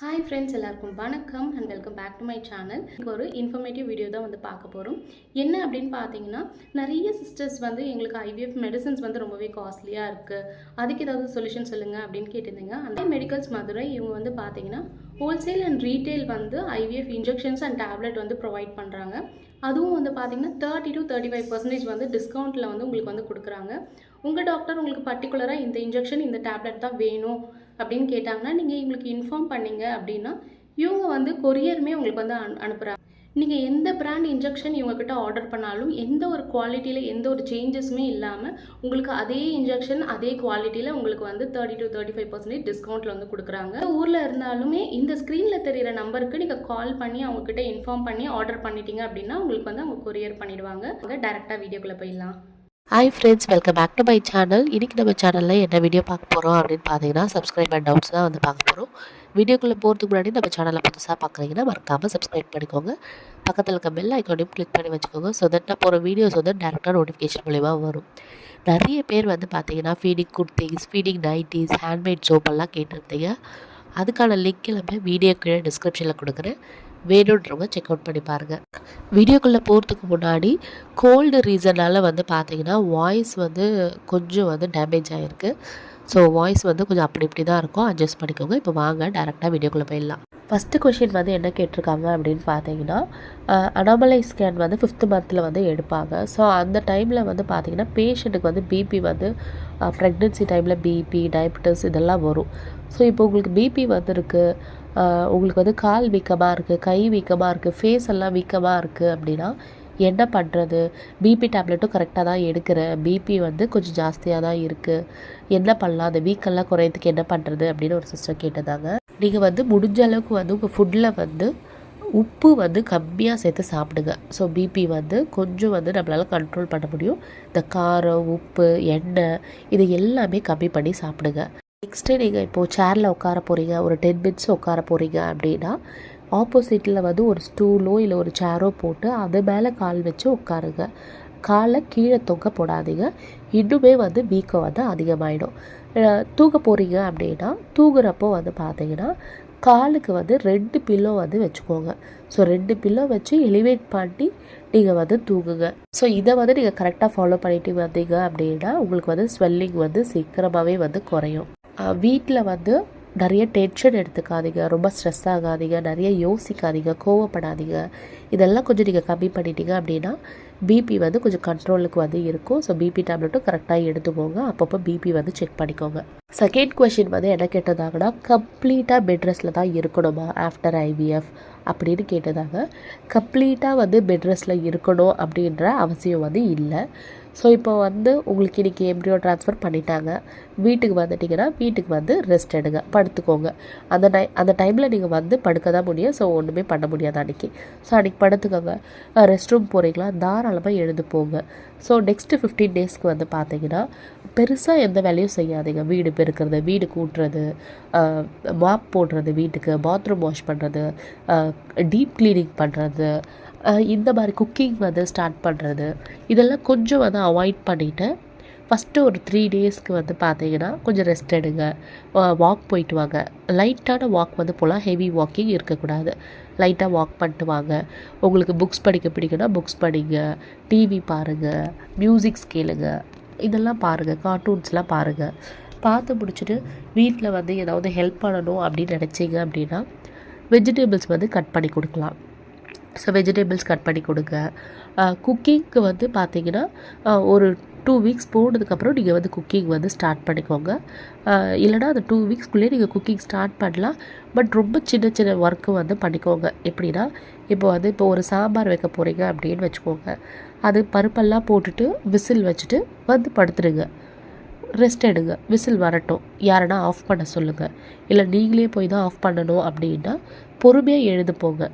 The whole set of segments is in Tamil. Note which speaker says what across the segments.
Speaker 1: ஹாய் ஃப்ரெண்ட்ஸ், எல்லாருக்கும் வணக்கம் and welcome back to my channel. இங்கே ஒரு இன்ஃபர்மேட்டிவ் வீடியோ தான் பார்க்க போகிறோம். என்ன அப்படின்னு பார்த்தீங்கன்னா, நிறைய சிஸ்டர்ஸ் எங்களுக்கு ஐவிஎஃப் மெடிசன்ஸ் ரொம்பவே காஸ்ட்லியாக இருக்குது, அதுக்கு ஏதாவது சொல்யூஷன் சொல்லுங்கள் அப்படின்னு கேட்டிருந்தீங்க. அந்த மெடிக்கல்ஸ் மதுரை இவங்க பார்த்தீங்கன்னா wholesale and retail IVF injections and tablet provide பண்ணுறாங்க. அதுவும் பார்த்தீங்கன்னா 30 to 35% டிஸ்கவுண்ட்டில் உங்களுக்கு கொடுக்குறாங்க. உங்கள் டாக்டர் உங்களுக்கு பர்டிகுலராக இந்த இன்ஜெக்ஷன் இந்த டேப்லெட் தான் வேணும் அப்படின்னு கேட்டாங்கன்னா, நீங்கள் இவங்களுக்கு இன்ஃபார்ம் பண்ணிங்க அப்படின்னா இவங்க கொரியருமே உங்களுக்கு அனுப்புகிறாங்க. நீங்கள் எந்த பிராண்ட் இன்ஜெக்ஷன் இவங்கக்கிட்ட ஆர்டர் பண்ணாலும் எந்த ஒரு குவாலிட்டியில் எந்த ஒரு சேஞ்சஸுமே இல்லாமல் உங்களுக்கு அதே இன்ஜெக்ஷன் அதே குவாலிட்டியில் உங்களுக்கு 30 to 35% டிஸ்கவுண்ட்டில் கொடுக்குறாங்க. ஊரில் இருந்தாலுமே இந்த ஸ்க்ரீனில் தெரிகிற நம்பருக்கு நீங்கள் கால் பண்ணி அவங்கக்கிட்ட இன்ஃபார்ம் பண்ணி ஆர்டர் பண்ணிட்டீங்க அப்படின்னா உங்களுக்கு அவங்க கொரியர் பண்ணிடுவாங்க. டேரெக்டாக வீடியோக்குள்ளே போயிடலாம்.
Speaker 2: Hi friends, welcome back to my channel. இன்றைக்கி நம்ம சேனலில் என்ன வீடியோ பார்க்க போகிறோம் அப்படின்னு பார்த்தீங்கன்னா, சப்ஸ்கிரைப் அண்ட் டவுட்ஸ் தான் பார்க்க போகிறோம். வீடியோக்குள்ளே போகிறதுக்கு முன்னாடி நம்ம சேனலை புதுசாக பார்க்குறீங்கன்னா மறக்காமல் சப்ஸ்கிரைப் பண்ணிக்கோங்க. பக்கத்தில் இருக்க பெல் ஐக்கானையும் கிளிக் பண்ணி வச்சுக்கோங்க. ஸோ தட் நான் போகிற வீடியோஸ் டேரெக்டாக நோட்டிஃபிகேஷன் மூலிமா வரும். நிறைய பேர் பார்த்தீங்கன்னா feeding kurtis, feeding nighties, handmade சோப்பெல்லாம் கேட்டிருந்தீங்க. அதுக்கான லிங்க் எல்லாமே வீடியோ கீழே டிஸ்கிரிப்ஷனில் கொடுக்குறேன், வேணுன்றவங்க செக் அவுட் பண்ணி பாருங்கள். வீடியோக்குள்ளே போகிறதுக்கு முன்னாடி கோல்டு ரீசனால் பார்த்தீங்கன்னா வாய்ஸ் கொஞ்சம் டேமேஜ் ஆகிருக்கு. ஸோ வாய்ஸ் கொஞ்சம் அப்படி இப்படி தான் இருக்கும், அட்ஜஸ்ட் பண்ணிக்கோங்க. இப்போ வாங்க டேரெக்டாக வீடியோக்குள்ளே போயிடலாம். ஃபஸ்ட்டு கொஷின் என்ன கேட்டிருக்காங்க அப்படின்னு பார்த்தீங்கன்னா, அனாமலை ஸ்கேன் 5th மந்தில் எடுப்பாங்க. ஸோ அந்த டைமில் பார்த்தீங்கன்னா பேஷண்ட்டுக்கு பிபி ப்ரெக்னென்சி டைமில் பிபி, டயபெட்டிஸ் இதெல்லாம் வரும். ஸோ இப்போ உங்களுக்கு பிபி இருக்குது, உங்களுக்கு கால் வீக்கமாக இருக்குது, கை வீக்கமாக இருக்குது, ஃபேஸ் எல்லாம் வீக்கமாக இருக்குது அப்படின்னா என்ன பண்ணுறது? பிபி டேப்லெட்டும் கரெக்டாக தான் எடுக்கிறேன், பிபி கொஞ்சம் ஜாஸ்தியாக தான் இருக்குது, என்ன பண்ணலாம், அந்த வீக்கெல்லாம் குறையத்துக்கு என்ன பண்ணுறது அப்படின்னு ஒரு சிஸ்டர் கேட்டதாங்க. நீங்கள் முடிஞ்ச அளவுக்கு உங்கள் ஃபுட்டில் உப்பு கம்மியாக சேர்த்து சாப்பிடுங்க. ஸோ பிபி கொஞ்சம் நம்மளால் கண்ட்ரோல் பண்ண முடியும். இந்த காரம், உப்பு, எண்ணெய் இது எல்லாமே கம்மி பண்ணி சாப்பிடுங்க. நெக்ஸ்ட்டு நீங்கள் இப்போது சேரில் உட்கார போகிறீங்க, ஒரு 10 minutes உட்கார போகிறீங்க அப்படின்னா ஆப்போசிட்டில் ஒரு ஸ்டூலோ இல்லை ஒரு சேரோ போட்டு அது மேலே கால் வச்சு உட்காருங்க. காலை கீழே தொங்க போடாதீங்க, இன்னுமே வீக்கம் அதிகமாகிடும். தூங்க போகிறீங்க அப்படின்னா தூங்குறப்போ பார்த்தீங்கன்னா காலுக்கு 2 பில்லோ வச்சுக்கோங்க. ஸோ 2 பில்லோ வச்சு எலிவேட் பண்ணி நீங்கள் தூங்குங்க. ஸோ இதை நீங்கள் கரெக்டாக ஃபாலோ பண்ணிட்டு வந்தீங்க அப்படின்னா உங்களுக்கு ஸ்வெல்லிங் சீக்கிரமாகவே குறையும். வீட்டில் நிறைய டென்ஷன் எடுத்துக்காதீங்க, ரொம்ப ஸ்ட்ரெஸ் ஆகாதீங்க, நிறைய யோசிக்காதீங்க, கோவப்படாதீங்க. இதெல்லாம் கொஞ்சம் நீங்கள் கம்மி பண்ணிட்டீங்க அப்படின்னா பிபி கொஞ்சம் கண்ட்ரோலுக்கு இருக்கும். ஸோ பிபி டேப்லெட்டும் கரெக்டாக எடுத்துக்கோங்க, அப்பப்போ பிபி செக் பண்ணிக்கோங்க. செகண்ட் கொஷின் என்ன கேட்டதாங்கன்னா, கம்ப்ளீட்டாக பெட் ரெஸ்ட்டில் தான் இருக்கணுமா ஆஃப்டர் ஐவிஎஃப் அப்படின்னு கேட்டதாங்க. கம்ப்ளீட்டாக பெட் ரெஸ்ட்டில் இருக்கணும் அப்படின்ற அவசியம் இல்லை. ஸோ இப்போ உங்களுக்கு இன்றைக்கி எம்ப்ரியோ ட்ரான்ஸ்ஃபர் பண்ணிட்டாங்க, வீட்டுக்கு வந்துட்டிங்கன்னா வீட்டுக்கு ரெஸ்ட் எடுங்க, படுத்துக்கோங்க. அந்த டைமில் நீங்கள் படுக்க தான் முடியும். ஸோ ஒன்றுமே பண்ண முடியாது அன்றைக்கி. ஸோ அன்றைக்கி படுத்துக்கோங்க. ரெஸ்ட் ரூம் போகிறீங்களா, தாராளமாக எழுந்து போங்க. ஸோ நெக்ஸ்ட்டு 15 daysக்கு பார்த்தீங்கன்னா பெருசாக எந்த வேலையும் செய்யாதீங்க. வீடு பெருக்கிறது, வீடு கூட்டுறது, மாப் போடுறது, வீட்டுக்கு பாத்ரூம் வாஷ் பண்ணுறது, டீப் க்ளீனிங் பண்ணுறது, இந்த மாதிரி குக்கிங் ஸ்டார்ட் பண்ணுறது, இதெல்லாம் கொஞ்சம் அவாய்ட் பண்ணிவிட்டு ஃபஸ்ட்டு ஒரு 3 daysக்கு பார்த்தீங்கன்னா கொஞ்சம் ரெஸ்ட் எடுங்க. வாக் போயிட்டு வாங்க. லைட்டான வாக் போகலாம், ஹெவி வாக்கிங் இருக்கக்கூடாது. லைட்டாக வாக் பண்ணிட்டு வாங்க. உங்களுக்கு புக்ஸ் படிக்க பிடிக்குன்னா புக்ஸ் படிங்க, டிவி பாருங்கள், மியூசிக்ஸ் கேளுங்க, இதெல்லாம் பாருங்கள், கார்ட்டூன்ஸ்லாம் பாருங்கள். பார்த்து முடிச்சுட்டு வீட்டில் ஏதாவது ஹெல்ப் பண்ணணும் அப்படின்னு நினச்சிங்க அப்படின்னா வெஜிடபிள்ஸ் கட் பண்ணி கொடுக்கலாம். ஸோ வெஜிடபிள்ஸ் கட் பண்ணி கொடுங்க. குக்கிங்க்கு பார்த்தீங்கன்னா ஒரு 2 weeks போனதுக்கப்புறம் நீங்கள் குக்கிங் ஸ்டார்ட் பண்ணிக்கோங்க. இல்லைனா அந்த 2 weeksக்குள்ளேயே நீங்கள் குக்கிங் ஸ்டார்ட் பண்ணலாம். பட் ரொம்ப சின்ன சின்ன ஒர்க்கு பண்ணிக்கோங்க. எப்படின்னா இப்போ ஒரு சாம்பார் வைக்க போகிறீங்க அப்படின்னு வச்சுக்கோங்க. அது பருப்பெல்லாம் போட்டுட்டு விசில் வச்சுட்டு படுத்துடுங்க, ரெஸ்ட் எடுங்க. விசில் வரட்டும், யாரனா ஆஃப் பண்ண சொல்லுங்கள். இல்லை நீங்களே போய் தான் ஆஃப் பண்ணணும் அப்படின்னா பொறுமையாக எழுந்து போங்க,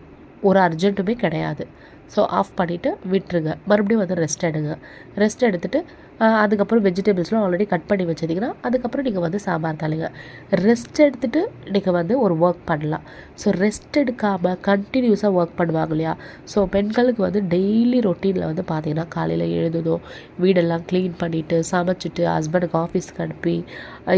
Speaker 2: ஒரு அர்ஜென்ட்டுமே கிடையாது. ஸோ ஆஃப் பண்ணிவிட்டு விட்டுருங்க, மறுபடியும் ரெஸ்ட் எடுங்க. ரெஸ்ட் எடுத்துகிட்டு அதுக்கப்புறம் வெஜிடபிள்ஸ்லாம் ஆல்ரெடி கட் பண்ணி வச்சிட்டிங்கன்னா அதுக்கப்புறம் நீங்கள் வந்து சாம்பார் தாளிங்க. ரெஸ்ட் எடுத்துகிட்டு நீங்கள் வந்து ஒரு ஒர்க் பண்ணலாம். ஸோ ரெஸ்ட் எடுக்காமல் கண்டினியூஸாக ஒர்க் பண்ணுவாங்க இல்லையா? ஸோ பெண்களுக்கு வந்து டெய்லி ரொட்டீனில் வந்து பார்த்திங்கன்னா காலையில் எழுந்ததும் வீடெல்லாம் க்ளீன் பண்ணிவிட்டு சமைச்சிட்டு ஹஸ்பண்டுக்கு ஆஃபீஸ்க்கு அனுப்பி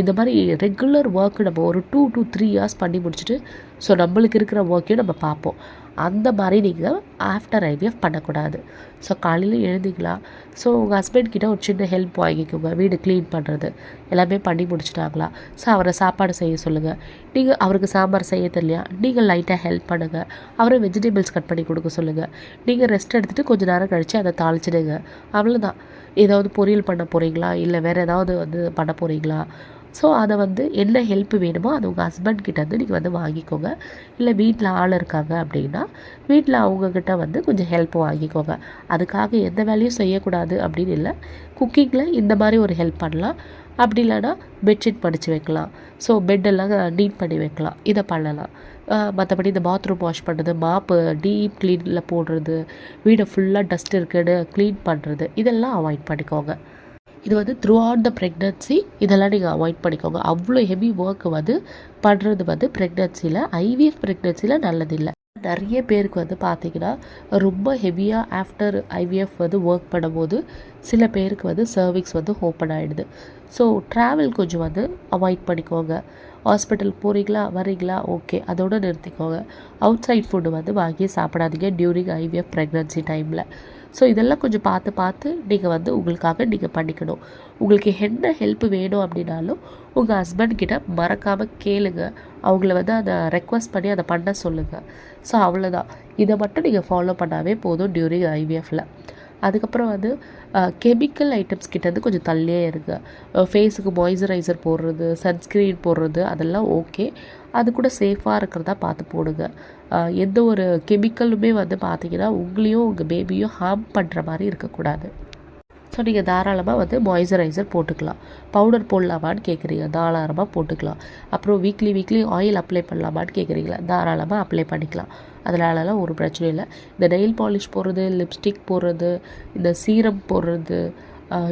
Speaker 2: இந்த மாதிரி ரெகுலர் ஒர்க்கு நம்ம ஒரு 2 to 3 இயர்ஸ் பண்ணி முடிச்சுட்டு ஸோ நம்மளுக்கு இருக்கிற ஒர்க்கையும் நம்ம பார்ப்போம். அந்த மாதிரி நீங்கள் ஆஃப்டர் ஐவிஎஃப் பண்ணக்கூடாது. ஸோ காலையில் எழுந்திங்களா, ஸோ உங்கள் ஹஸ்பண்ட் கிட்ட ஒரு சின்ன ஹெல்ப் வாங்கிக்கோங்க. வீடு க்ளீன் பண்ணுறது எல்லாமே பண்ணி முடிச்சிட்டாங்களா, ஸோ அவரை சாப்பாடு செய்ய சொல்லுங்கள். நீங்கள் அவருக்கு சாம்பார் செய்ய தெரியலையா, நீங்கள் லைட்டாக ஹெல்ப் பண்ணுங்கள். அவரை வெஜிடபிள்ஸ் கட் பண்ணி கொடுக்க சொல்லுங்கள். நீங்கள் ரெஸ்ட் எடுத்துகிட்டு கொஞ்சம் நேரம் கழித்து அதை தாளிச்சிடுங்க. அவ்வளோதான். ஏதாவது பொரியல் பண்ண போகிறீங்களா, இல்லை வேறு ஏதாவது வந்து பண்ண போகிறீங்களா, ஸோ அதை வந்து என்ன ஹெல்ப் வேணுமோ அது உங்கள் ஹஸ்பண்ட் கிட்டேருந்து நீங்கள் வந்து வாங்கிக்கோங்க. இல்லை வீட்டில் ஆள் இருக்காங்க அப்படின்னா வீட்டில் அவங்கக்கிட்ட வந்து கொஞ்சம் ஹெல்ப் வாங்கிக்கோங்க. அதுக்காக எந்த வேலையும் செய்யக்கூடாது அப்படின்னு இல்லை. குக்கிங்கில் இந்த மாதிரி ஒரு ஹெல்ப் பண்ணலாம். அப்படி இல்லைன்னா பெட்ஷீட் மடித்து வைக்கலாம். ஸோ பெட்டெல்லாம் நீட் பண்ணி வைக்கலாம். இதை பண்ணலாம். மற்றபடி இந்த பாத்ரூம் வாஷ் பண்ணுறது, மாப்பு டீப் க்ளீனில் போடுறது, வீடை ஃபுல்லாக டஸ்ட் இருக்குன்னு க்ளீன் பண்ணுறது, இதெல்லாம் அவாய்ட் பண்ணிக்கோங்க. இது வந்து த்ரூ அவுட் த ப்ரெக்னன்சி இதெல்லாம் நீங்கள் அவாய்ட் பண்ணிக்கோங்க. அவ்வளோ ஹெவி ஒர்க்கு வந்து பண்ணுறது வந்து ப்ரெக்னன்சியில், ஐவிஎஃப் ப்ரெக்னன்சியில் நல்லதில்லை. நிறைய பேருக்கு வந்து பார்த்திங்கன்னா ரொம்ப ஹெவியாக ஆஃப்டர் ஐவிஎஃப் வந்து ஒர்க் பண்ணும்போது சில பேருக்கு வந்து சர்விக்ஸ் வந்து ஓப்பன் ஆகிடுது. ஸோ ட்ராவல் கொஞ்சம் வந்து அவாய்ட் பண்ணிக்கோங்க. ஹாஸ்பிட்டலுக்கு போகிறீங்களா வரீங்களா, ஓகே, அதோடு நிறுத்திக்கோங்க. அவுட் சைட் ஃபுட்டு வந்து வாங்கி சாப்பிடாதீங்க டியூரிங் ஐவிஎஃப் ப்ரெக்னன்சி டைமில். ஸோ இதெல்லாம் கொஞ்சம் பார்த்து நீங்கள் வந்து உங்களுக்காக நீங்கள் பண்ணிக்கணும். உங்களுக்கு என்ன ஹெல்ப் வேணும் அப்படின்னாலும் உங்கள் ஹஸ்பண்ட் கிட்ட மறக்காமல் கேளுங்க. அவங்கள வந்து அதை ரெக்வஸ்ட் பண்ணி அதை பண்ண சொல்லுங்கள். ஸோ அவ்வளோதான். இதை மட்டும் நீங்கள் ஃபாலோ பண்ணாவே போதும் டியூரிங் ஐவிஎஃப்பில். அதுக்கப்புறம் வந்து கெமிக்கல் ஐட்டம்ஸ் கிட்டேருந்து கொஞ்சம் தள்ளியே இருங்க. ஃபேஸுக்கு மாய்ஸ்சரைசர் போடுறது, சன்ஸ்க்ரீன் போடுறது அதெல்லாம் ஓகே. அது கூட சேஃபாக இருக்கிறதா பார்த்து போடுங்க. எந்த ஒரு கெமிக்கலுமே வந்து பார்த்திங்கன்னா உங்களையும் உங்கள் பேபியும் ஹார்ம் பண்ணுற மாதிரி இருக்கக்கூடாது. ஸோ நீங்கள் தாராளமாக வந்து மாய்ஸ்சரைசர் போட்டுக்கலாம். பவுடர் போடலாமான்னு கேட்குறீங்க, தாராளமாக போட்டுக்கலாம். அப்புறம் வீக்லி ஆயில் அப்ளை பண்ணலாமான்னு கேட்குறீங்களா, தாராளமாக அப்ளை பண்ணிக்கலாம். அதனாலலாம் ஒரு பிரச்சனையும் இல்லை. இந்த நெயில் பாலிஷ் போடுறது, லிப்ஸ்டிக் போடுறது, இந்த சீரம் போடுறது,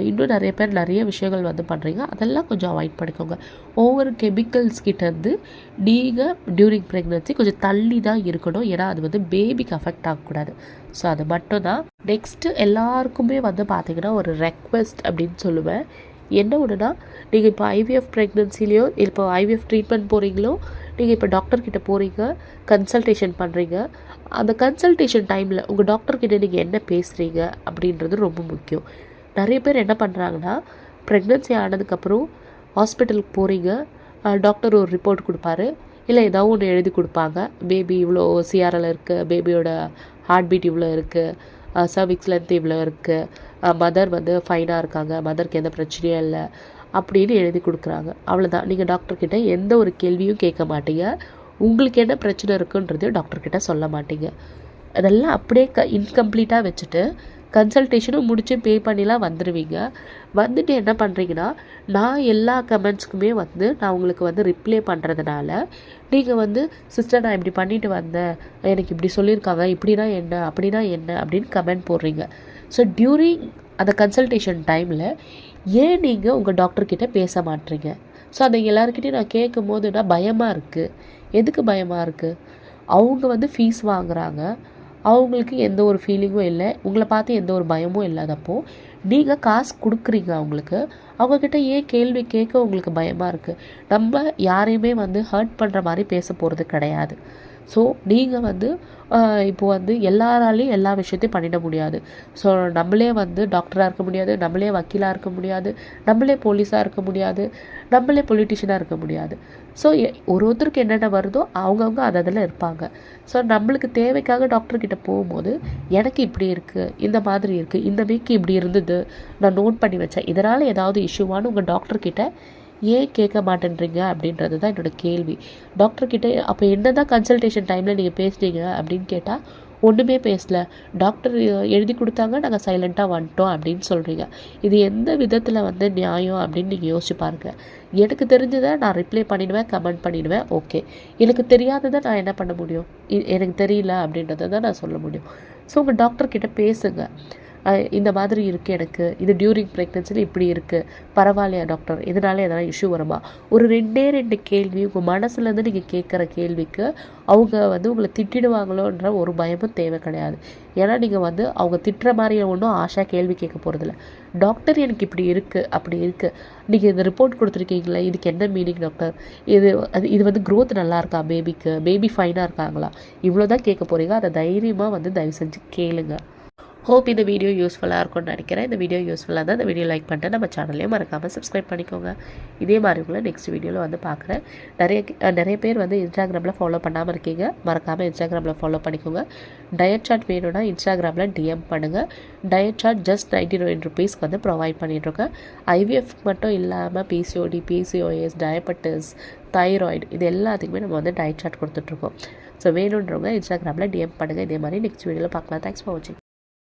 Speaker 2: இன்னும் நிறைய பேர் நிறைய விஷயங்கள் வந்து பண்ணுறீங்க. அதெல்லாம் கொஞ்சம் அவாய்ட் பண்ணிக்கோங்க. ஒவ்வொரு கெமிக்கல்ஸ் கிட்டேருந்து நீங்கள் டியூரிங் ப்ரெக்னன்சி கொஞ்சம் தள்ளி தான் இருக்கணும். ஏன்னா அது வந்து பேபிக்கு அஃபெக்ட் ஆகக்கூடாது. ஸோ அது மட்டும்தான். நெக்ஸ்ட்டு எல்லாருக்குமே வந்து பார்த்திங்கன்னா ஒரு ரெக்வெஸ்ட் அப்படின்னு சொல்லுவேன். என்ன ஒன்றுனா, நீங்கள் இப்போ ஐவிஎஃப் ப்ரெக்னன்சிலையோ இப்போ ஐவிஎஃப் ட்ரீட்மெண்ட் போகிறீங்களோ, நீங்கள் இப்போ டாக்டர்கிட்ட போகிறீங்க, கன்சல்டேஷன் பண்ணுறீங்க. அந்த கன்சல்டேஷன் டைமில் உங்கள் டாக்டர்கிட்ட நீங்கள் என்ன பேசுகிறீங்க அப்படின்றது ரொம்ப முக்கியம். நிறைய பேர் என்ன பண்ணுறாங்கன்னா, ப்ரெக்னன்சி ஆனதுக்கப்புறம் ஹாஸ்பிட்டலுக்கு போகிறீங்க, டாக்டர் ஒரு ரிப்போர்ட் கொடுப்பாரு, இல்லை ஏதாவது ஒன்று எழுதி கொடுப்பாங்க. பேபி இவ்வளோ சிஆர்எல் இருக்குது, பேபியோட ஹார்ட் பீட் இவ்வளோ இருக்குது, சர்விக்ஸ் லென்த் இவ்வளோ இருக்குது, மதர் வந்து ஃபைனாக இருக்காங்க, மதருக்கு எந்த பிரச்சனையும் இல்லை அப்படின்னு எழுதி கொடுக்குறாங்க. அவ்வளோதான். நீங்கள் டாக்டர்கிட்ட எந்த ஒரு கேள்வியும் கேட்க மாட்டீங்க. உங்களுக்கு என்ன பிரச்சனை இருக்குன்றதையும் டாக்டர்கிட்ட சொல்ல மாட்டீங்க. அதெல்லாம் அப்படியே இன்கம்ப்ளீட்டாக வச்சுட்டு கன்சல்டேஷனும் முடித்து பே பண்ணிலாம் வந்துடுவீங்க. வந்துட்டு என்ன பண்ணுறீங்கன்னா, நான் எல்லா கமெண்ட்ஸ்க்குமே வந்து நான் உங்களுக்கு வந்து ரிப்ளை பண்ணுறதுனால நீங்கள் வந்து சிஸ்டர் நான் இப்படி பண்ணிட்டு வந்தேன், எனக்கு இப்படி சொல்லியிருக்காங்க, இப்படின்னா என்ன அப்படின்னா என்ன அப்படின்னு கமெண்ட் போடுறீங்க. ஸோ டியூரிங் அந்த கன்சல்டேஷன் டைமில் ஏன் நீங்கள் உங்கள் டாக்டர்கிட்ட பேச மாட்டீங்க? ஸோ அதை எல்லாருக்கிட்டையும் நான் கேட்கும் போதுனா பயமாக இருக்குது. எதுக்கு பயமாக இருக்குது? அவங்க வந்து ஃபீஸ் வாங்குகிறாங்க, அவங்களுக்கு எந்த ஒரு ஃபீலிங்கும் இல்லை, உங்களை பார்த்து எந்த ஒரு பயமும் இல்லாதப்போ நீங்கள் காசு கொடுக்குறீங்க அவங்களுக்கு. அவங்கக்கிட்ட ஏன் கேள்வி கேட்க உங்களுக்கு பயமாக இருக்குது? நம்ம யாரையுமே வந்து ஹர்ட் பண்ணுற மாதிரி பேச போகிறது கிடையாது. ஸோ நீங்கள் வந்து இப்போ வந்து எல்லாராலையும் எல்லா விஷயத்தையும் பண்ணிட முடியாது. ஸோ நம்மளே வந்து டாக்டராக இருக்க முடியாது, நம்மளே வக்கீலாக இருக்க முடியாது, நம்மளே போலீஸாக இருக்க முடியாது, நம்மளே பொலிட்டிஷியனாக இருக்க முடியாது. ஸோ ஒருத்தருக்கு என்னென்ன வருதோ அவங்கவுங்க அதில் இருப்பாங்க. ஸோ நம்மளுக்கு தேவைக்காக டாக்டர்கிட்ட போகும்போது எனக்கு இப்படி இருக்குது, இந்த மாதிரி இருக்குது, இந்த வீக் இப்படி இருந்தது, நான் நோட் பண்ணி வச்சேன், இதனால் ஏதாவது இஷ்யூவானு உங்கள் டாக்டர்கிட்ட ஏன் கேட்க மாட்டேன்றீங்க அப்படின்றது தான் என்னோடய கேள்வி. டாக்டர்கிட்ட அப்போ என்ன தான் கன்சல்டேஷன் டைமில் நீங்கள் பேசுனீங்க அப்படின்னு கேட்டால் ஒன்றுமே பேசலை, டாக்டர் எழுதி கொடுத்தாங்க, நாங்கள் சைலண்ட்டாக வந்துட்டோம் அப்படின்னு சொல்கிறீங்க. இது எந்த விதத்தில் வந்து நியாயம் அப்படின்னு நீங்கள் யோசிச்சு பாருங்கள். எனக்கு தெரிஞ்சதை நான் ரிப்ளை பண்ணிடுவேன், கமெண்ட் பண்ணிடுவேன், ஓகே. எனக்கு தெரியாததை நான் என்ன பண்ண முடியும்? எனக்கு தெரியல அப்படின்றத தான் நான் சொல்ல முடியும். ஸோ உங்கள் டாக்டர்கிட்ட பேசுங்க. இந்த மாதிரி இருக்குது எனக்கு, இது டியூரிங் ப்ரெக்னன்சியில் இப்படி இருக்குது, பரவாயில்லையா டாக்டர், இதனால எதனா இஷ்யூ வருமா? ஒரு 2 கேள்வி உங்கள் மனசுலேருந்து நீங்கள் கேட்குற கேள்விக்கு அவங்க வந்து உங்களை திட்டிடுவாங்களோன்ற ஒரு பயமும் தேவை கிடையாது. ஏன்னா நீங்கள் வந்து அவங்க திட்டுற மாதிரி ஒன்றும் ஆஷா கேள்வி கேட்க போகிறதில்ல. டாக்டர் எனக்கு இப்படி இருக்குது அப்படி இருக்குது, நீங்கள் இந்த ரிப்போர்ட் கொடுத்துருக்கீங்களே, இதுக்கு என்ன மீனிங் டாக்டர், இது வந்து க்ரோத் நல்லா இருக்கா, பேபி ஃபைனாக இருக்காங்களா, இவ்வளோ தான் கேட்க போகிறீங்க. அதை தைரியமாக வந்து தயவு செஞ்சு கேளுங்க. ஹோப் இந்த வீடியோ யூஸ்ஃபுல்லாக இருக்கும்னு நினைக்கிறேன். இந்த வீடியோ யூஸ்ஃபுல்லாக இருந்தால் இந்த வீடியோ லைக் பண்ணிட்டு நம்ம சேனல்லையும் மறக்காமல் சப்ஸ்கிரைப் பண்ணிக்கோங்க. இதே மாதிரி உங்களை நெக்ஸ்ட் வீடியோவில் வந்து பார்க்குறேன். நிறைய பேர் வந்து இன்ஸ்டாகிராமில் ஃபாலோ பண்ணாமல் இருக்கீங்க, மறக்காமல் இன்ஸ்டாகிராமில் ஃபாலோ பண்ணிக்கோங்க. டயட் சார்ட் வேணும்னா இன்ஸ்டாகிராமில் டிஎம் பண்ணுங்கள். டயட் சார்ட் ஜஸ்ட் 99 ருபீஸ்க்கு வந்து ப்ரொவைட் பண்ணிகிட்ருக்கேன். ஐவிஎஃப் மட்டும் இல்லாமல் பிசிஓடி, பிசிஓஎஸ், டயபெட்டிஸ், தைராய்டு, இது எல்லாத்துக்குமே நம்ம வந்து டயட் சார்ட் கொடுத்துட்ருக்கோம். ஸோ வேணுன்றவங்க இன்ஸ்டாகிராமில் டிஎம் பண்ணுங்கள். இதே மாதிரி நெக்ஸ்ட் வீடியோவில் பார்க்கலாம். தேங்க்ஸ் ஃபார் வாட்சிங்.